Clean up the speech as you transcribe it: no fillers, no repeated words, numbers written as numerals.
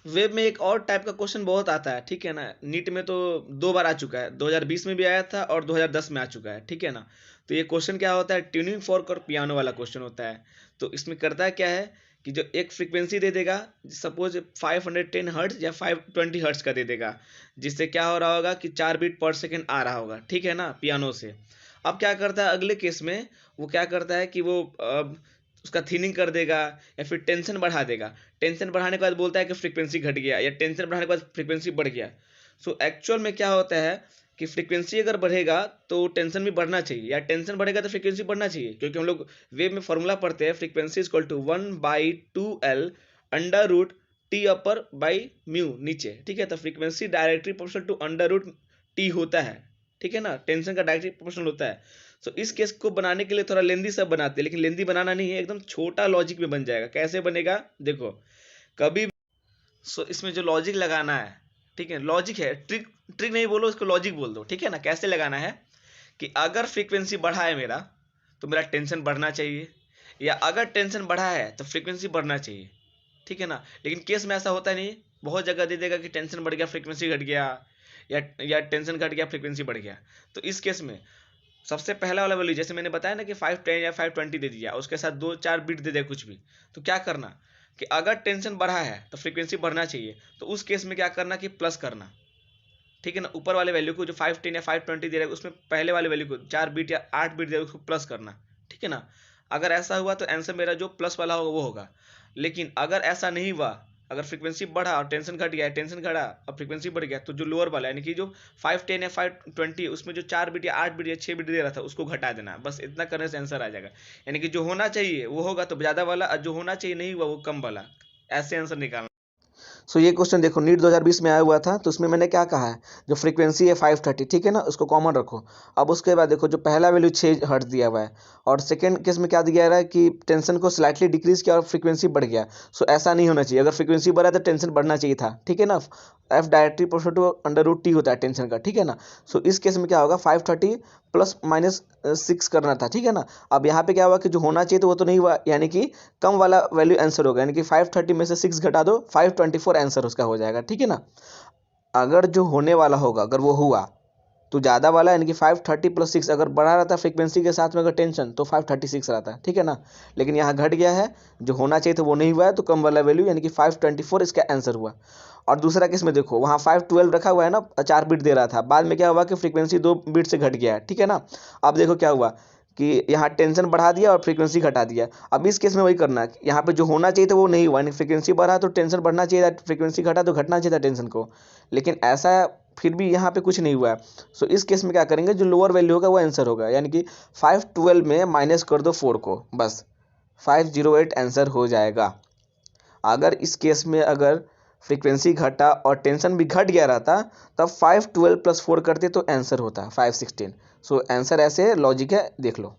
Web में एक और टाइप का क्वेश्चन बहुत आता है, ठीक है ना। नीट में तो 2 बार आ चुका है, 2020 में भी आया था और 2010 में आ चुका है, ठीक है ना। तो ये क्वेश्चन क्या होता है, ट्यूनिंग फॉर्क और पियानो वाला क्वेश्चन होता है। तो इसमें करता है क्या है कि जो एक फ्रीक्वेंसी दे देगा, सपोज 510 हर्ट्ज या 520 हर्ट्ज का दे देगा, जिससे क्या हो रहा होगा कि 4 बीट पर सेकेंड आ रहा होगा, ठीक है ना, पियानो से। अब क्या करता है अगले केस में, वो क्या करता है कि वो उसका थीनिंग कर देगा या फिर टेंशन बढ़ा देगा। टेंशन बढ़ाने के बाद बोलता है कि फ्रीक्वेंसी घट गया, या टेंशन बढ़ाने के बाद फ्रीक्वेंसी बढ़ गया। सो एक्चुअल में क्या होता है कि फ्रीक्वेंसी अगर बढ़ेगा तो टेंशन भी बढ़ना चाहिए, या टेंशन बढ़ेगा तो फ्रीक्वेंसी बढ़ना चाहिए, क्योंकि हम लोग वेव में फॉर्मूला पढ़ते हैं, frequency is equal to 1/2L under root T अपर बाई म्यू नीचे, ठीक है। तो frequency directly proportional to under root T होता है, ठीक है ना, टेंशन का डायरेक्टली प्रोपोर्शनल होता है। सो इस केस को बनाने के लिए थोड़ा लेंदी सब बनाते हैं, लेकिन लेंदी बनाना नहीं है, एकदम छोटा लॉजिक में बन जाएगा। कैसे बनेगा देखो, कभी इसमें जो लॉजिक लगाना है, ठीक है, लॉजिक है, ट्रिक ट्रिक नहीं बोलो, इसको लॉजिक बोल दो, ठीक है ना। कैसे लगाना है कि अगर फ्रीक्वेंसी बढ़ा है मेरा, तो मेरा टेंशन बढ़ना चाहिए, या अगर टेंशन बढ़ा है तो फ्रीक्वेंसी बढ़ना चाहिए, ठीक है ना। लेकिन केस में ऐसा होता नहीं, बहुत जगह दे देगा कि टेंशन बढ़ गया फ्रीक्वेंसी घट गया, या टेंशन घट गया फ्रीक्वेंसी बढ़ गया। तो इस केस में सबसे पहला वाला वैल्यू, जैसे मैंने बताया ना कि 510 या 520 दे दिया, उसके साथ 2-4 बीट दे दिया कुछ भी, तो क्या करना कि अगर टेंशन बढ़ा है तो फ्रीक्वेंसी बढ़ना चाहिए, तो उस केस में क्या करना कि प्लस करना, ठीक है ना। ऊपर वाले वैल्यू को जो 510 या 520 दे रहा है, उसमें पहले वाले वैल्यू को 4 बीट या 8 बीट दे रहा है, उसको प्लस करना, ठीक है ना। अगर ऐसा हुआ तो आंसर मेरा जो प्लस वाला होगा वो होगा। लेकिन अगर ऐसा नहीं हुआ, अगर फ्रीक्वेंसी बढ़ा और टेंशन घट गया, टेंशन घटा और फ्रीक्वेंसी बढ़ गया, तो जो लोअर वाला यानी कि जो 510 या 520 उसमें जो 4 बीट या 8 बीट या 6 बीट दे रहा था उसको घटा देना, बस इतना करने से आंसर आ जाएगा। यानी कि जो होना चाहिए वो होगा तो ज़्यादा वाला, और जो होना चाहिए नहीं हुआ वो कम वाला, ऐसे आंसर निकालना। ये क्वेश्चन देखो नीट 2020 में आया हुआ था, तो उसमें मैंने क्या कहा है, जो फ्रीक्वेंसी है 530, ठीक है ना, उसको कॉमन रखो। अब उसके बाद देखो जो पहला वैल्यू 6 हर्ट्ज दिया हुआ है, और सेकंड केस में क्या दिया रहा है कि टेंशन को स्लाइटली डिक्रीज किया और फ्रीक्वेंसी बढ़ गया। ऐसा नहीं होना चाहिए, अगर फ्रीक्वेंसी बढ़ा तो टेंशन बढ़ना चाहिए था, ठीक है ना। F directly proportional to under root T होता है टेंशन का, ठीक है ना। इस केस में क्या होगा, 530 प्लस माइनस 6 करना था, ठीक है ना। अब यहाँ पे क्या हुआ कि जो होना चाहिए तो वो तो नहीं हुआ, यानी कि कम वाला वैल्यू आंसर होगा, यानी कि 530 में से 6 घटा दो, 524 आंसर उसका हो जाएगा, ठीक है ना। अगर जो होने वाला होगा अगर वो हुआ तो ज़्यादा वाला यानी कि 530 प्लस 6 अगर बढ़ा रहता फ्रीक्वेंसी के साथ में अगर टेंशन, तो 536 रहता है, ठीक है ना। लेकिन यहाँ घट गया है, जो होना चाहिए था वो नहीं हुआ है, तो कम वाला वैल्यू यानी कि 524 इसका आंसर हुआ। और दूसरा केस में देखो, वहाँ 512 रखा हुआ है ना, 4 बीट दे रहा था, बाद में क्या हुआ कि फ्रीक्वेंसी 2 बीट से घट गया है, ठीक है ना। अब देखो क्या हुआ कि यहाँ टेंशन बढ़ा दिया और फ्रीक्वेंसी घटा दिया। अब इस केस में वही करना है, यहाँ पे जो होना चाहिए था वो नहीं हुआ, यानी फ्रीक्वेंसी बढ़ा तो टेंशन बढ़ना चाहिए था, फ्रीक्वेंसी घटा तो घटना चाहिए था टेंशन को, लेकिन ऐसा फिर भी यहाँ पे कुछ नहीं हुआ है। इस केस में क्या करेंगे, जो लोअर वैल्यू होगा वो आंसर होगा, यानी कि 512 में माइनस कर दो 4 को, बस 508 आंसर हो जाएगा। अगर इस केस में अगर फ्रीक्वेंसी घटा और टेंशन भी घट गया रहता, तब 512 प्लस 4 करते तो आंसर होता 516। आंसर ऐसे लॉजिक है, देख लो।